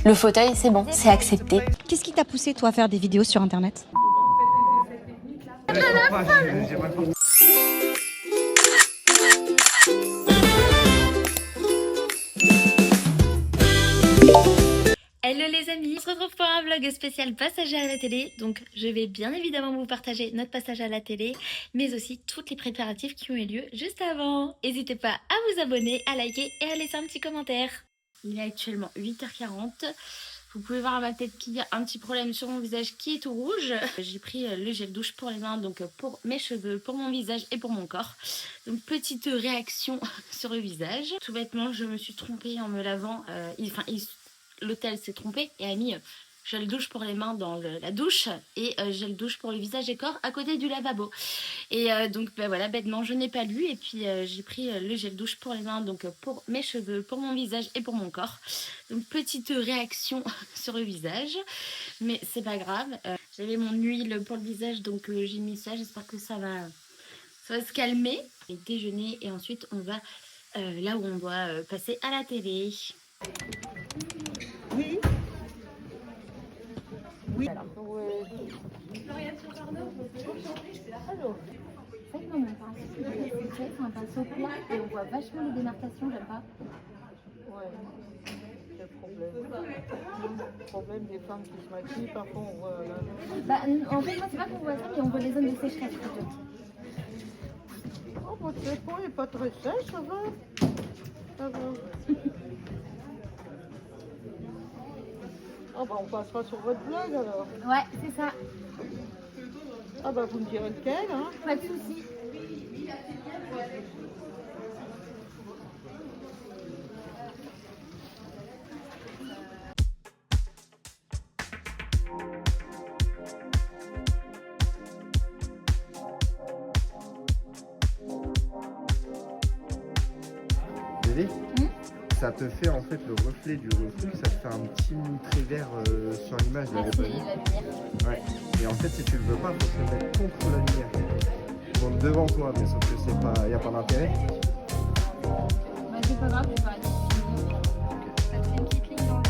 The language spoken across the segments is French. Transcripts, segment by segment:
Le fauteuil, c'est bon, c'est accepté. Qu'est-ce qui t'a poussé toi à faire des vidéos sur internet? Hello les amis, on se retrouve pour un vlog spécial passage à la télé. Donc je vais bien évidemment vous partager notre passage à la télé, mais aussi toutes les préparatifs qui ont eu lieu juste avant. N'hésitez pas à vous abonner, à liker et à laisser un petit commentaire. Il est actuellement 8h40. Vous pouvez voir à ma tête qu'il y a un petit problème sur mon visage qui est tout rouge. J'ai pris le gel douche pour les mains, donc pour mes cheveux, pour mon visage et pour mon corps. Donc petite réaction sur le visage. Tout bêtement, je me suis trompée en me lavant. L'hôtel s'est trompé et a mis gel douche pour les mains dans la douche et gel douche pour le visage et corps à côté du lavabo. Et donc voilà, bêtement je n'ai pas lu et puis j'ai pris le gel douche pour les mains, donc pour mes cheveux, pour mon visage et pour mon corps. Donc petite réaction sur le visage, mais c'est pas grave. J'avais mon huile pour le visage, donc j'ai mis ça. J'espère que ça va se calmer. Et déjeuner et ensuite on va là où on doit passer à la télé. Oui. Oui. Alors, Florian sur Pardon, c'est vrai que non, mon pain, c'est un pinceau plat et on voit vachement les démarcations, j'aime pas. Ouais, c'est le problème des femmes qui se maquillent, parfois on voit Bah, en fait, moi, c'est pas qu'on voit ça, mais on voit les zones de sécheresse plutôt. Oh, votre peau n'est pas très sèche, ça va. Ça va. Ah bah on passera sur votre blog alors. Ouais, c'est ça. Ah bah vous me direz lequel, hein. Pas de soucis. Bébé, ça te fait en fait le reflet du reflet, ça te fait un petit trait vert sur l'image. Ah, c'est la lumière. Ouais. Et en fait, si tu le veux pas, faut te le mettre contre la lumière. Donc devant toi, mais sauf que c'est pas, y a pas d'intérêt. Bah, c'est pas grave, je vais pas aller. Ça te fait une petite ligne dans le.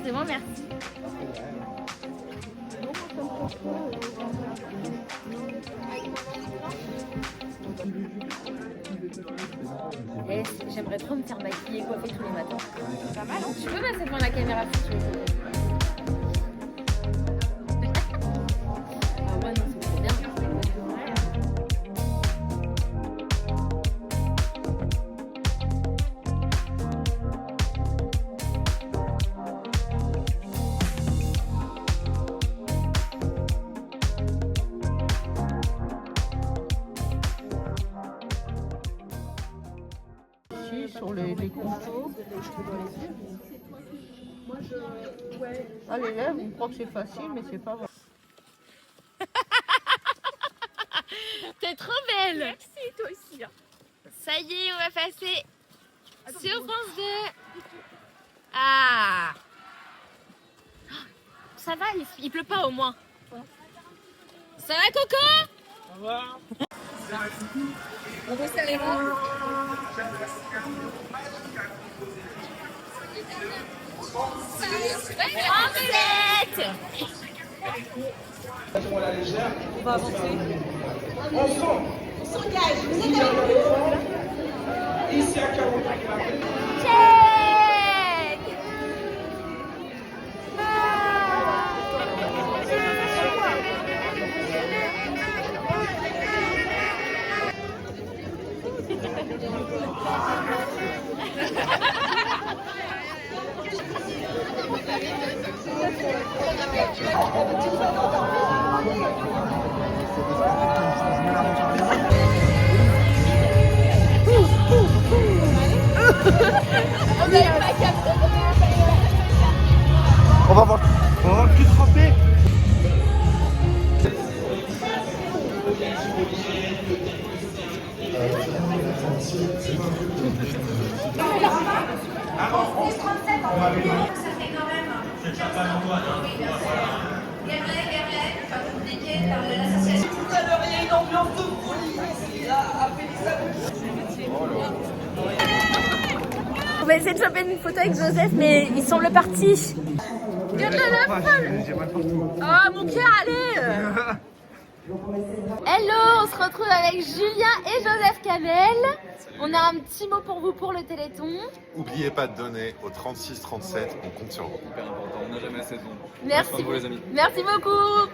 C'est bon, merci. J'aimerais trop me faire maquiller et coiffer tous les matins. C'est pas mal, hein? Tu peux passer devant la caméra si tu veux. Ah ouais, non, c'est trop bien. Sur les contours. Ah, les lèvres, on croit que c'est facile, mais c'est pas vrai. T'es trop belle. Merci, toi aussi. Ça y est, on va passer sur France 2. Ah, ça va, il pleut pas au moins. Ça va, Coco? Ça va. On veut serrer les mains. Omelette. On va avancer. Ensemble, On s'engage. Vous êtes ici à 40 Check. On va voir le cul trempé. On va essayer de choper une photo avec Joseph, mais il semble parti. Regarde la folle. Oh mon cœur, allez. Hello, on se retrouve avec Julien et Joseph Kamel. On a un petit mot pour vous pour le Téléthon. N'oubliez pas de donner au 36 37, on compte sur vous. Hyper important, on n'a jamais assez de vous. Merci. Prenez soin de vous, les amis. Merci beaucoup.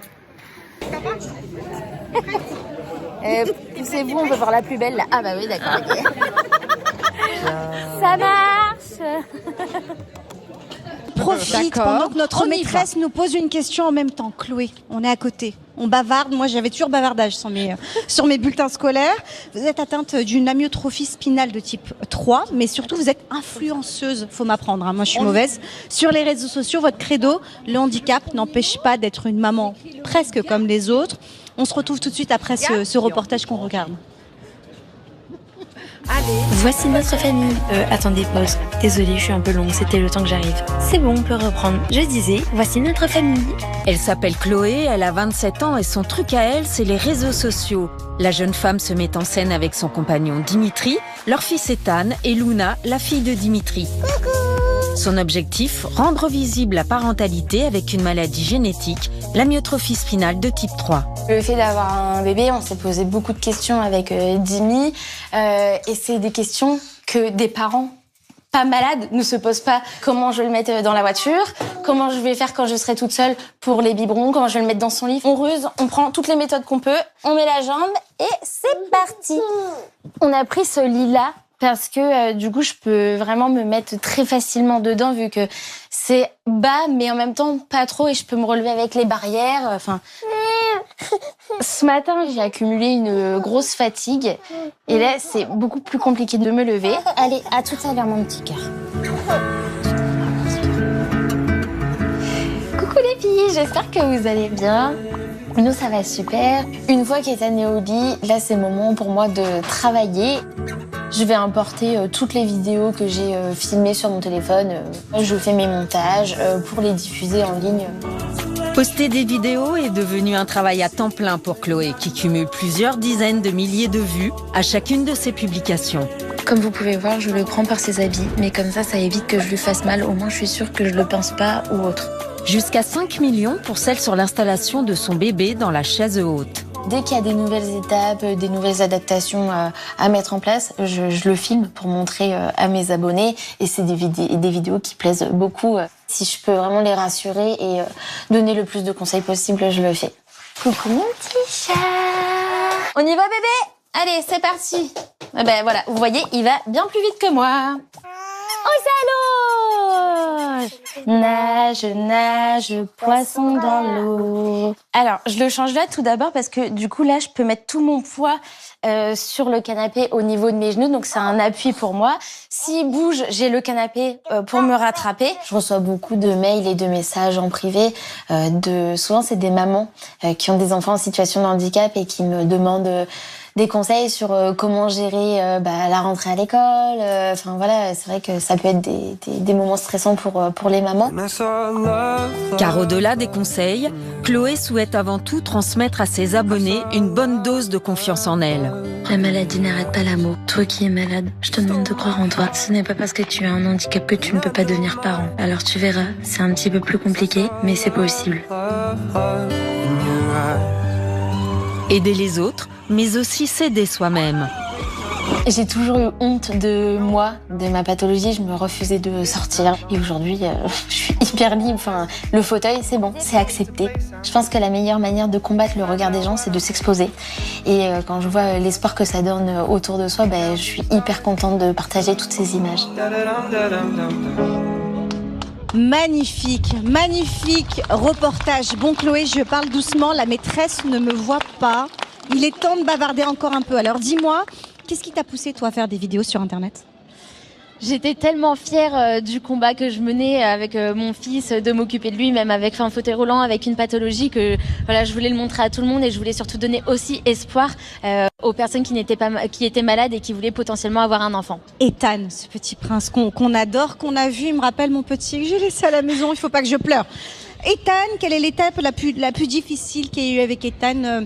Poussez-vous, on veut voir la plus belle là. Ah bah oui, d'accord. Okay. Ça marche. Profite pendant que notre maîtresse nous pose une question en même temps. Chloé, on est à côté. On bavarde. Moi, j'avais toujours bavardage sur mes bulletins scolaires. Vous êtes atteinte d'une amyotrophie spinale de type 3, mais surtout, vous êtes influenceuse. Faut m'apprendre, hein. Moi, je suis mauvaise. Sur les réseaux sociaux, votre credo, le handicap n'empêche pas d'être une maman presque comme les autres. On se retrouve tout de suite après ce reportage qu'on regarde. Voici notre famille. Attendez, pause. Désolée, je suis un peu longue, c'était le temps que j'arrive. C'est bon, on peut reprendre. Je disais, voici notre famille. Elle s'appelle Chloé, elle a 27 ans et son truc à elle, c'est les réseaux sociaux. La jeune femme se met en scène avec son compagnon Dimitri, leur fils Ethan et Luna, la fille de Dimitri. Son objectif, rendre visible la parentalité avec une maladie génétique, l'amyotrophie spinale de type 3. Le fait d'avoir un bébé, on s'est posé beaucoup de questions avec Dimi. Et c'est des questions que des parents pas malades ne se posent pas. Comment je vais le mettre dans la voiture? Comment je vais faire quand je serai toute seule pour les biberons? Comment je vais le mettre dans son lit? On ruse, on prend toutes les méthodes qu'on peut, on met la jambe et c'est parti. On a pris ce lit-là parce que du coup, je peux vraiment me mettre très facilement dedans vu que c'est bas, mais en même temps pas trop et je peux me relever avec les barrières. Enfin, ce matin, j'ai accumulé une grosse fatigue et là, c'est beaucoup plus compliqué de me lever. Allez, à tout à l'heure, mon petit cœur. Coucou les filles, j'espère que vous allez bien. Nous, ça va super. Une fois qu'Ethan est au lit, là, c'est le moment pour moi de travailler. Je vais importer toutes les vidéos que j'ai filmées sur mon téléphone. Je fais mes montages pour les diffuser en ligne. Poster des vidéos est devenu un travail à temps plein pour Chloé, qui cumule plusieurs dizaines de milliers de vues à chacune de ses publications. Comme vous pouvez voir, je le prends par ses habits, mais comme ça évite que je lui fasse mal. Au moins, je suis sûre que je le pince pas ou autre. Jusqu'à 5 millions pour celle sur l'installation de son bébé dans la chaise haute. Dès qu'il y a des nouvelles étapes, des nouvelles adaptations à mettre en place, je le filme pour montrer à mes abonnés. Et c'est des vidéos qui plaisent beaucoup. Si je peux vraiment les rassurer et donner le plus de conseils possible, je le fais. Coucou mon petit chat. On y va bébé? Allez, c'est parti. Ah ben voilà, vous voyez, il va bien plus vite que moi. On s'allonge. Nage, nage, poisson dans l'eau. Alors, je le change là tout d'abord parce que du coup là, je peux mettre tout mon poids sur le canapé au niveau de mes genoux, donc c'est un appui pour moi. S'il bouge, j'ai le canapé pour me rattraper. Je reçois beaucoup de mails et de messages en privé. Souvent, c'est des mamans qui ont des enfants en situation de handicap et qui me demandent des conseils sur comment gérer la rentrée à l'école. Enfin voilà, c'est vrai que ça peut être des moments stressants pour les mamans. Car au-delà des conseils, Chloé souhaite avant tout transmettre à ses abonnés une bonne dose de confiance en elle. La maladie n'arrête pas l'amour. Toi qui es malade, je te demande de croire en toi. Ce n'est pas parce que tu as un handicap que tu ne peux pas devenir parent. Alors tu verras, c'est un petit peu plus compliqué, mais c'est possible. Aider les autres, mais aussi s'aider soi-même. J'ai toujours eu honte de moi, de ma pathologie. Je me refusais de sortir. Et aujourd'hui, je suis hyper libre. Enfin, le fauteuil, c'est bon, c'est accepté. Je pense que la meilleure manière de combattre le regard des gens, c'est de s'exposer. Et quand je vois l'espoir que ça donne autour de soi, je suis hyper contente de partager toutes ces images. Magnifique, magnifique reportage. Bon Chloé, je parle doucement, la maîtresse ne me voit pas. Il est temps de bavarder encore un peu. Alors dis-moi, qu'est-ce qui t'a poussé toi à faire des vidéos sur Internet ? J'étais tellement fière du combat que je menais avec mon fils, de m'occuper de lui, même avec un fauteuil roulant, avec une pathologie que voilà, je voulais le montrer à tout le monde et je voulais surtout donner aussi espoir aux personnes qui étaient malades et qui voulaient potentiellement avoir un enfant. Ethan, ce petit prince qu'on adore, qu'on a vu, il me rappelle mon petit que j'ai laissé à la maison, il faut pas que je pleure. Ethan, quelle est l'étape la plus difficile qu'il y a eu avec Ethan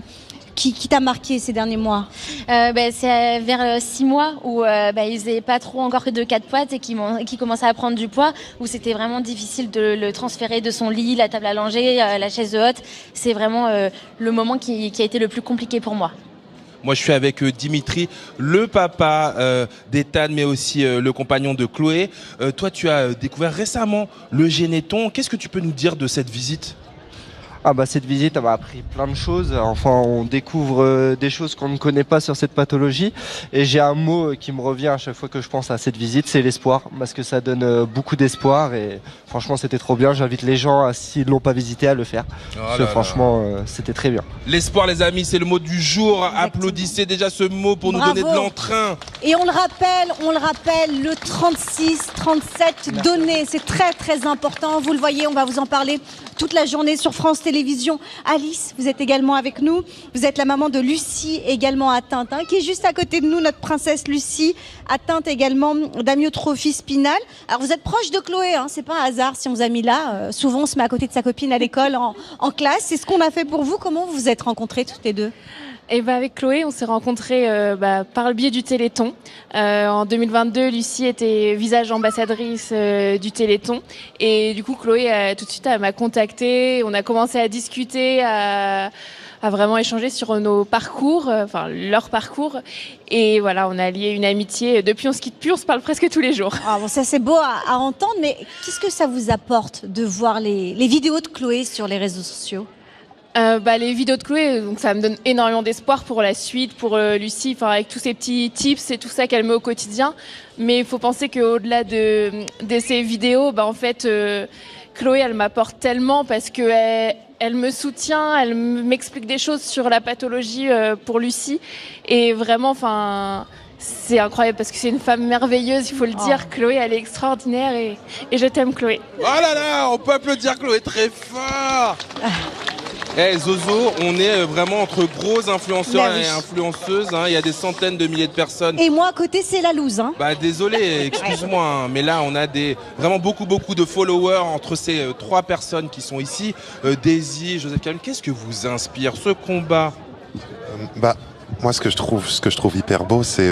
qui t'a marqué ces derniers mois? C'est vers 6 mois où il faisait pas trop encore que de 4 pattes et qui commençait à prendre du poids, où c'était vraiment difficile de le transférer de son lit, la table à langer, la chaise de hotte. C'est vraiment le moment qui a été le plus compliqué pour moi. Moi, je suis avec Dimitri, le papa d'Ethan, mais aussi le compagnon de Chloé. Toi, tu as découvert récemment le Généton. Qu'est-ce que tu peux nous dire de cette visite ? Cette visite m'a appris plein de choses. Enfin, on découvre des choses qu'on ne connaît pas sur cette pathologie. Et j'ai un mot qui me revient à chaque fois que je pense à cette visite, c'est l'espoir. Parce que ça donne beaucoup d'espoir. Et franchement, c'était trop bien. J'invite les gens, s'ils ne l'ont pas visité, à le faire. C'était très bien. L'espoir, les amis, c'est le mot du jour. Exactement. Applaudissez déjà ce mot pour nous donner de l'entrain. Et on le rappelle, le 36-37 donné. C'est très, très important. Vous le voyez, on va vous en parler toute la journée sur France Télévisions. Alice, vous êtes également avec nous. Vous êtes la maman de Lucie, également atteinte, qui est juste à côté de nous, notre princesse Lucie, atteinte également d'amyotrophie spinale. Alors vous êtes proche de Chloé, c'est pas un hasard si on vous a mis là. Souvent on se met à côté de sa copine à l'école en classe. C'est ce qu'on a fait pour vous. Comment vous vous êtes rencontrés toutes les deux ? Et avec Chloé, on s'est rencontrés par le biais du Téléthon. En 2022, Lucie était visage ambassadrice du Téléthon. Et du coup, Chloé, tout de suite, elle m'a contactée. On a commencé à discuter, à vraiment échanger sur nos parcours, leur parcours. Et voilà, on a lié une amitié. Depuis, on se quitte plus, on se parle presque tous les jours. Ça, c'est beau à entendre. Mais qu'est-ce que ça vous apporte de voir les vidéos de Chloé sur les réseaux sociaux ? Les vidéos de Chloé, donc ça me donne énormément d'espoir pour la suite, pour Lucie, avec tous ces petits tips et tout ça qu'elle met au quotidien. Mais il faut penser qu'au-delà de ces vidéos, Chloé, elle m'apporte tellement parce que elle me soutient, elle m'explique des choses sur la pathologie pour Lucie. Et vraiment, c'est incroyable parce que c'est une femme merveilleuse, il faut le dire. Chloé, elle est extraordinaire et je t'aime, Chloé. Oh là là, on peut applaudir Chloé très fort. Zozo, on est vraiment entre gros influenceurs et influenceuses. Il y a des centaines de milliers de personnes. Et moi, à côté, c'est la loose. Désolé, excuse-moi. Mais là, on a vraiment beaucoup de followers entre ces 3 personnes qui sont ici. Daisy, Joseph Karim, qu'est-ce que vous inspire ce combat ? Moi, ce que je trouve hyper beau, c'est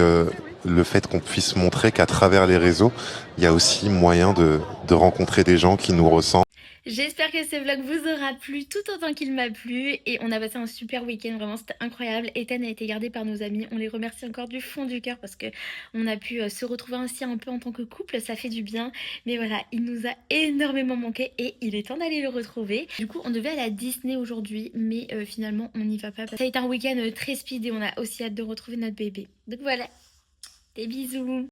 le fait qu'on puisse montrer qu'à travers les réseaux, il y a aussi moyen de rencontrer des gens qui nous ressemblent. J'espère que ce vlog vous aura plu tout autant qu'il m'a plu et on a passé un super week-end, vraiment c'était incroyable. Ethan a été gardé par nos amis, on les remercie encore du fond du cœur parce que on a pu se retrouver ainsi un peu en tant que couple, ça fait du bien. Mais voilà, il nous a énormément manqué et il est temps d'aller le retrouver. Du coup on devait aller à Disney aujourd'hui mais finalement on n'y va pas. Ça a été un week-end très speed et on a aussi hâte de retrouver notre bébé. Donc voilà, des bisous.